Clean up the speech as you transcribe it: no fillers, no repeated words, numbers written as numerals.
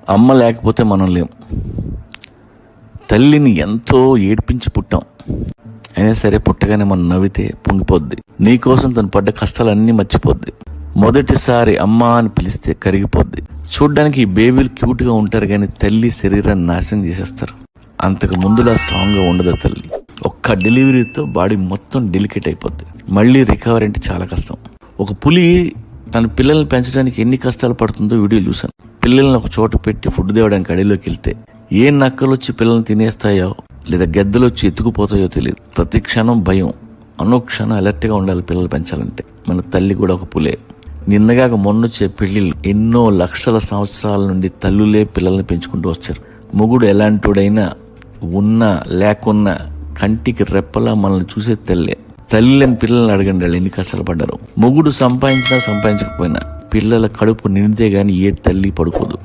అమ్మ లేకపోతే మనం లేం. తల్లిని ఎంతో ఏడ్పించి పుట్టాం, అయినా సరే పుట్టగానే మనం నవ్వితే పొంగిపోద్ది. నీకోసం తను పడ్డ కష్టాలన్నీ మర్చిపోద్ది. మొదటిసారి అమ్మ అని పిలిస్తే కరిగిపోద్ది. చూడ్డానికి ఈ బేబీలు క్యూట్గా ఉంటారు, కానీ తల్లి శరీరాన్ని నాశనం చేసేస్తారు. అంతకు ముందులా స్ట్రాంగ్గా ఉండదు తల్లి. ఒక్క డెలివరీతో బాడీ మొత్తం డెలికేట్ అయిపోద్ది. మళ్ళీ రికవర్ అంటే చాలా కష్టం. ఒక పులి తన పిల్లల్ని పెంచడానికి ఎన్ని కష్టాలు పడుతుందో వీడియో చూశాను. పిల్లల్ని ఒక చోట పెట్టి ఫుడ్ తేవడానికి అడవిలోకి వెళ్తే ఏ నక్కలు వచ్చి పిల్లల్ని తినేస్తాయో లేదా గెద్దలు వచ్చి ఎత్తుకుపోతాయో తెలియదు. ప్రతి క్షణం భయం, అనుక్షణం అలర్ట్గా ఉండాలి పిల్లలు పెంచాలంటే. మన తల్లి కూడా ఒక పులే. నిన్నగాక మొన్నొచ్చే పెళ్లిళ్ళు ఎన్నో లక్షల సంవత్సరాల నుండి తల్లులే పిల్లల్ని పెంచుకుంటూ వచ్చారు. మొగుడు ఎలాంటోడైనా ఉన్నా లేకున్నా కంటికి రెప్పలా మనల్ని చూసే తల్లే. తల్లిని పిల్లల్ని అడగండి, వాళ్ళు ఎన్ని కష్టాలు పడ్డారు. మొగుడు సంపాదించినా సంపాదించకపోయినా పిల్లల కడుపు నిండితే గాని ఏ తల్లి పడుకోదు.